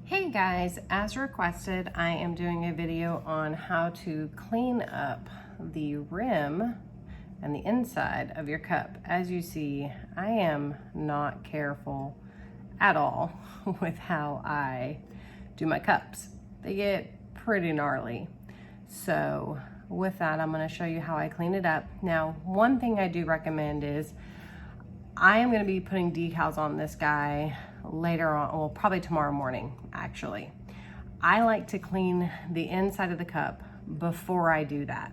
Hey guys, as requested, I am doing a video on how to clean up the rim and the inside of your cup. As you see, I am not careful at all with how I do my cups. They get pretty gnarly. So with that, I'm going to show you how I clean it up. Now, one thing I do recommend is I am going to be putting decals on this guy later on, well, probably tomorrow morning, actually. I like to clean the inside of the cup before I do that.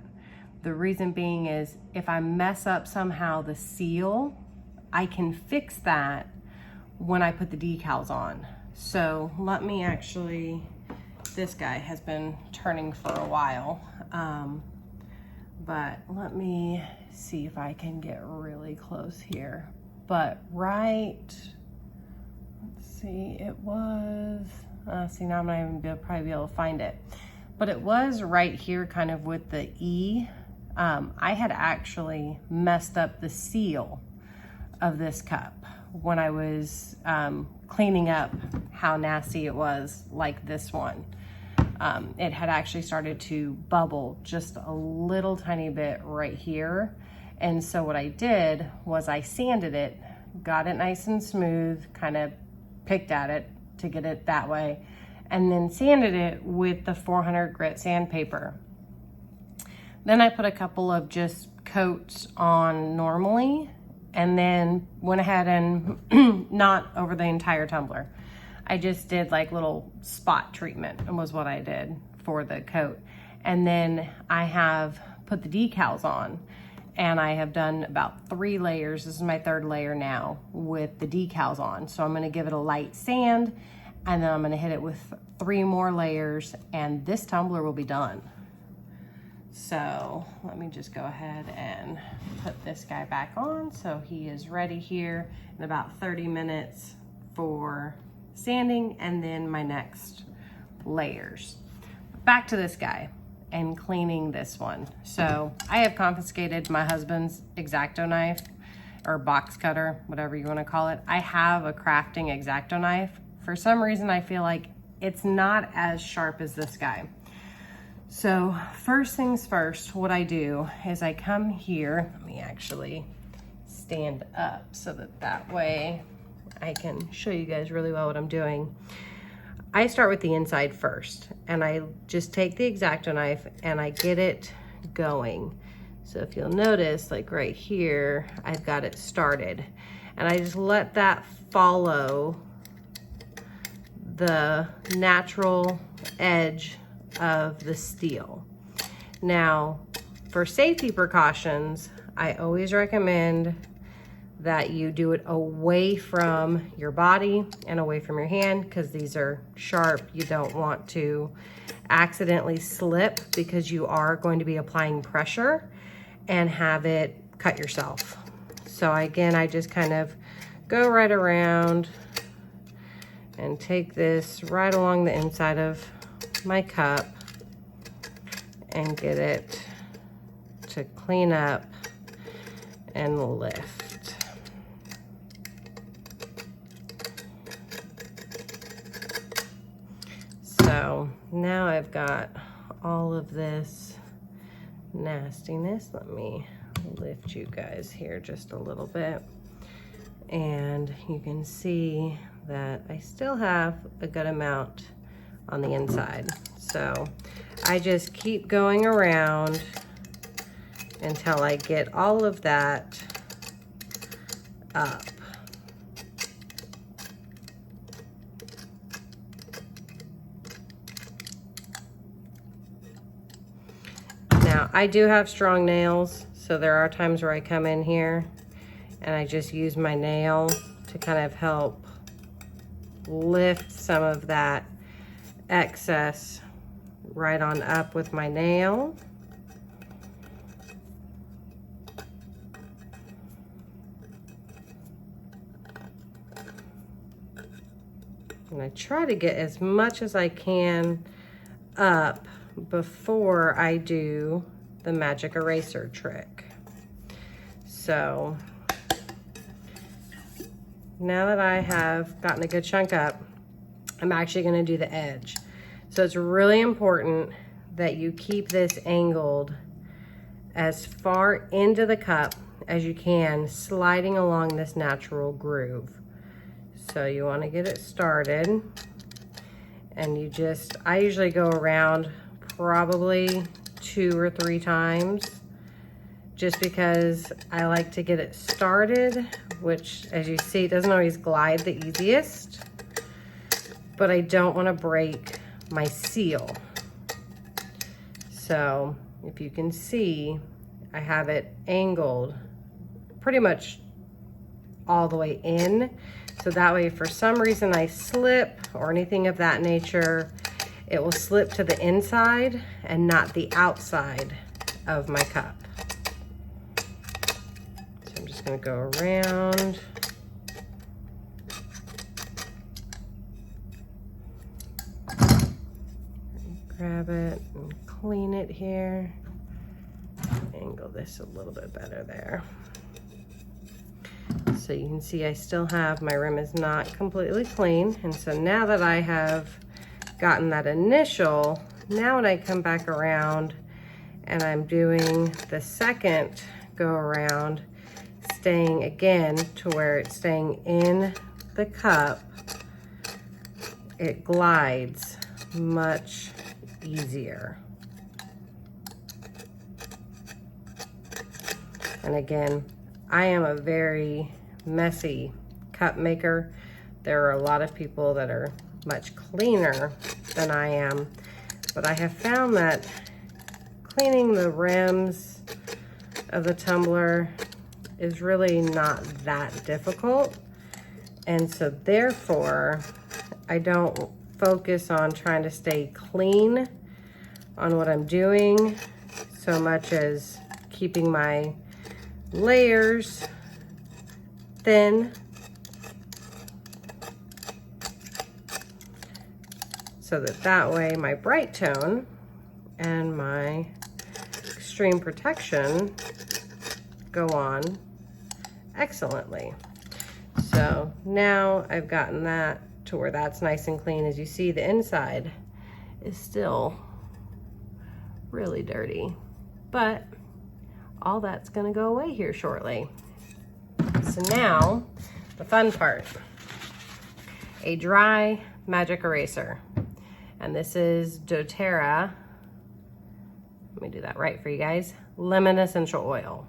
The reason being is if I mess up somehow the seal, I can fix that when I put the decals on. So let me actually, this guy has been turning for a while, but let me see if I can get really close here. But right, let's see, it was, see now I'm not even probably be able to find it. But it was right here kind of with the E. I had actually messed up the seal of this cup when I was cleaning up how nasty it was like this one. It had actually started to bubble just a little tiny bit right here. And so what I did was I sanded it, got it nice and smooth, kind of picked at it to get it that way, and then sanded it with the 400 grit sandpaper. Then I put a couple of just coats on normally, and then went ahead and not over the entire tumbler. I just did like little spot treatment, and was what I did for the coat. And then I have put the decals on, and I have done about 3 layers. This is my 3rd layer now with the decals on. So I'm gonna give it a light sand, and then I'm gonna hit it with 3 more layers, and this tumbler will be done. So let me just go ahead and put this guy back on. So he is ready here in about 30 minutes for sanding and then my next layers. Back to this guy and cleaning this one. So I have confiscated my husband's X-Acto knife or box cutter, whatever you want to call it. I have a crafting X-Acto knife. For some reason, I feel like it's not as sharp as this guy. So first things first, what I do is I come here, let me actually stand up so that way I can show you guys really well what I'm doing. I start with the inside first, and I just take the X-Acto knife and I get it going. So if you'll notice, like right here, I've got it started, and I just let that follow the natural edge of the steel. Now, for safety precautions, I always recommend that you do it away from your body and away from your hand, because these are sharp. You don't want to accidentally slip, because you are going to be applying pressure and have it cut yourself. So again, I just kind of go right around and take this right along the inside of my cup and get it to clean up and lift. So now I've got all of this nastiness. Let me lift you guys here just a little bit. And you can see that I still have a good amount on the inside. So I just keep going around until I get all of that up. Now, I do have strong nails, so there are times where I come in here and I just use my nail to kind of help lift some of that excess right on up with my nail. And I try to get as much as I can up before I do the magic eraser trick. So now that I have gotten a good chunk up, I'm actually gonna do the edge. So it's really important that you keep this angled as far into the cup as you can, sliding along this natural groove. So you wanna get it started, and you just, I usually go around probably 2 or 3 times, just because I like to get it started, which as you see, it doesn't always glide the easiest, but I don't want to break my seal. So if you can see, I have it angled pretty much all the way in. So that way, if for some reason I slip or anything of that nature, it will slip to the inside and not the outside of my cup. So I'm just gonna go around. Grab it and clean it here. Angle this a little bit better there. So you can see I still have, my rim is not completely clean. And so now that I have gotten that initial, now when I come back around and I'm doing the second go around, staying again to where it's staying in the cup, it glides much easier. And again, I am a very messy cup maker. There are a lot of people that are much cleaner than I am, but I have found that cleaning the rims of the tumbler is really not that difficult. And so therefore, I don't focus on trying to stay clean on what I'm doing so much as keeping my layers thin, so that way my bright tone and my extreme protection go on excellently. So now I've gotten that to where that's nice and clean. As you see, the inside is still really dirty, but all that's gonna go away here shortly. So now, the fun part, a dry magic eraser. And this is doTERRA, let me do that right for you guys, lemon essential oil.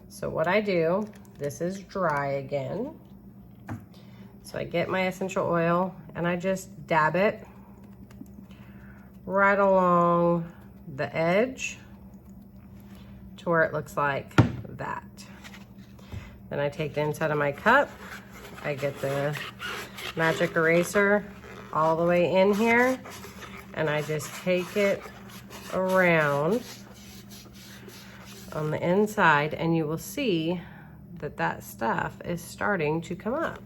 So what I do, this is dry again. So I get my essential oil and I just dab it right along the edge to where it looks like that. Then I take the inside of my cup, I get the magic eraser all the way in here, and I just take it around on the inside, and you will see that that stuff is starting to come up.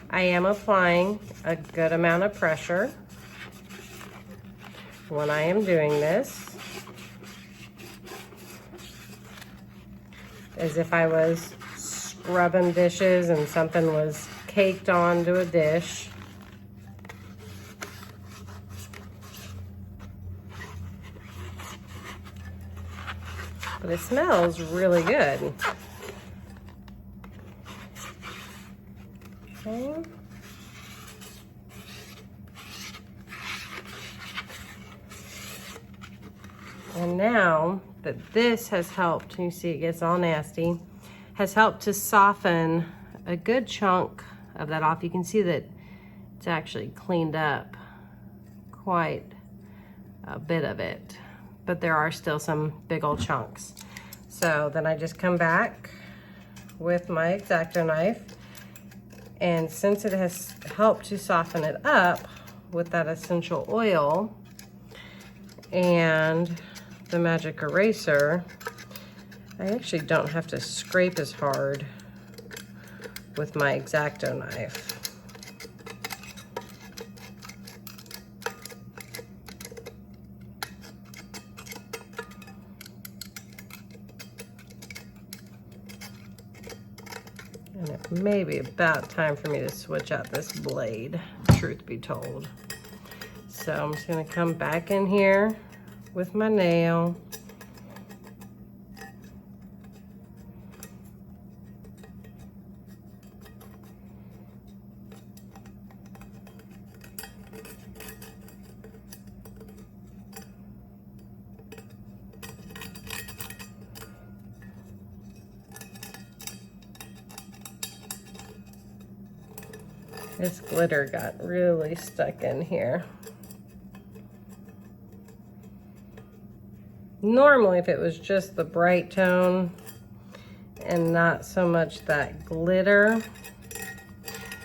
I am applying a good amount of pressure when I am doing this, as if I was scrubbing dishes and something was caked onto a dish. But it smells really good. Okay. And now that this has helped, you see it gets all nasty, has helped to soften a good chunk of that off. You can see that it's actually cleaned up quite a bit of it, but there are still some big old chunks. So then I just come back with my X-Acto knife, and since it has helped to soften it up with that essential oil and the magic eraser, I actually don't have to scrape as hard with my X-Acto knife. And it may be about time for me to switch out this blade. truth be told. So I'm just gonna come back in here with my nail. This glitter got really stuck in here. Normally, if it was just the bright tone and not so much that glitter,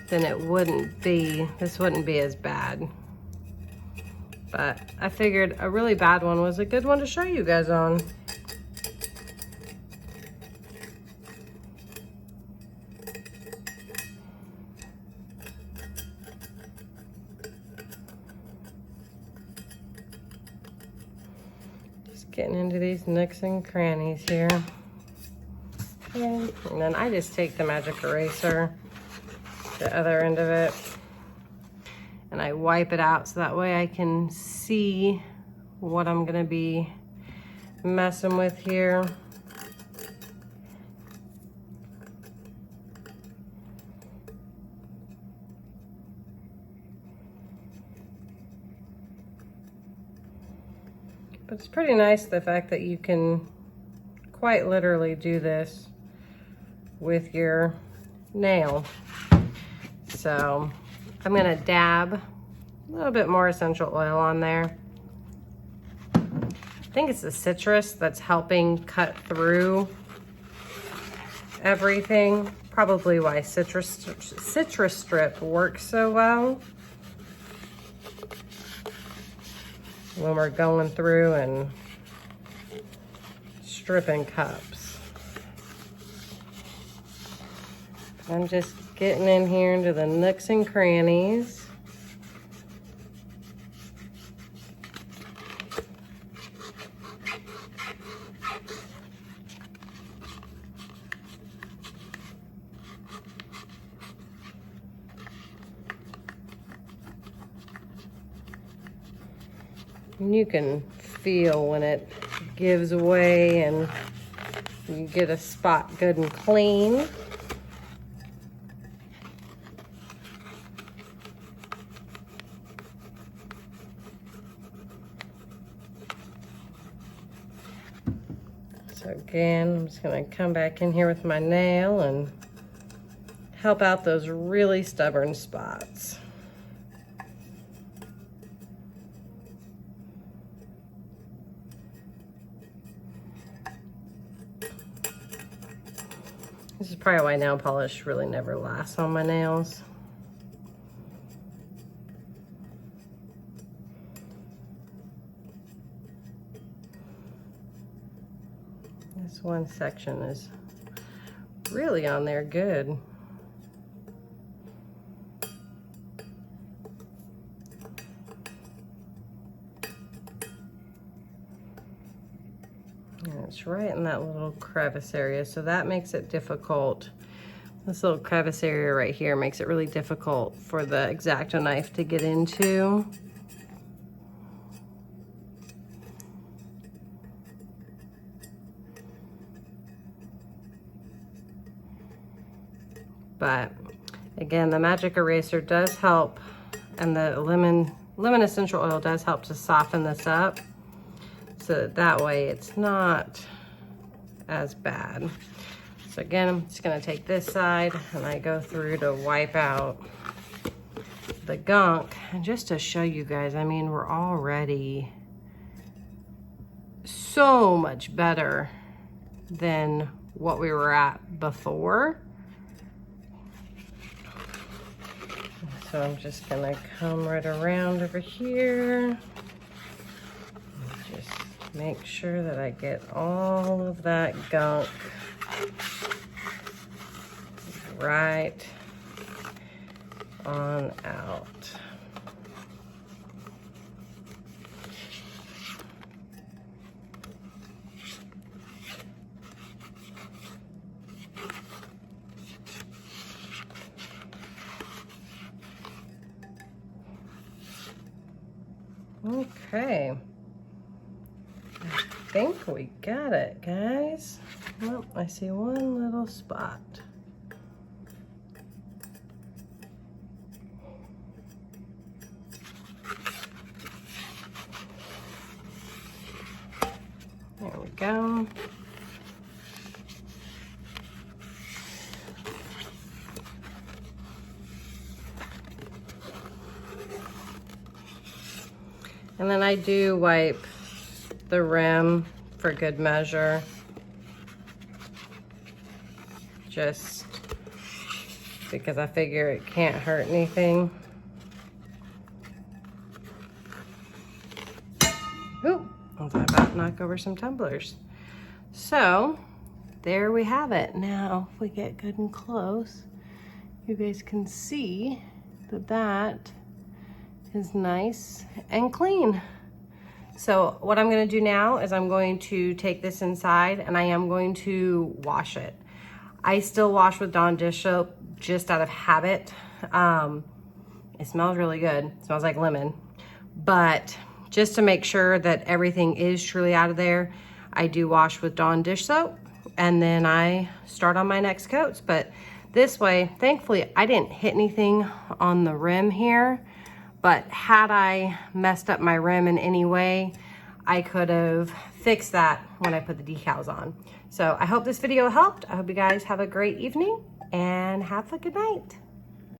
then it wouldn't be, this wouldn't be as bad. But I figured a really bad one was a good one to show you guys on. Getting into these nooks and crannies here. And then I just take the magic eraser, the other end of it, and I wipe it out so that way I can see what I'm gonna be messing with here. But it's pretty nice the fact that you can quite literally do this with your nail. So I'm gonna dab a little bit more essential oil on there. I think it's the citrus that's helping cut through everything. Probably why citrus strip works so well when we're going through and stripping cups. I'm just getting in here into the nooks and crannies. And you can feel when it gives way and you get a spot good and clean. So again, I'm just gonna come back in here with my nail and help out those really stubborn spots. This is probably why nail polish really never lasts on my nails. This one section is really on there good. It's right in that little crevice area, so that makes it difficult. This little crevice area right here makes it really difficult for the X-Acto knife to get into. But again, the magic eraser does help, and the lemon essential oil does help to soften this up, so that way it's not as bad. So again, I'm just gonna take this side and I go through to wipe out the gunk. And just to show you guys, I mean, we're already so much better than what we were at before. So I'm just gonna come right around over here. Just make sure that I get all of that gunk right on out. Okay. I think we got it, guys. Oh, I see one little spot. There we go. And then I do wipe the rim for good measure. Just because I figure it can't hurt anything. Ooh, I was about to knock over some tumblers. So, there we have it. Now, if we get good and close, you guys can see that that is nice and clean. So what I'm gonna do now is I'm going to take this inside and I am going to wash it. I still wash with Dawn dish soap just out of habit. It smells really good. It smells like lemon. But just to make sure that everything is truly out of there, I do wash with Dawn dish soap and then I start on my next coats. But this way, thankfully, I didn't hit anything on the rim here. But had I messed up my rim in any way, I could have fixed that when I put the decals on. So I hope this video helped. I hope you guys have a great evening and have a good night.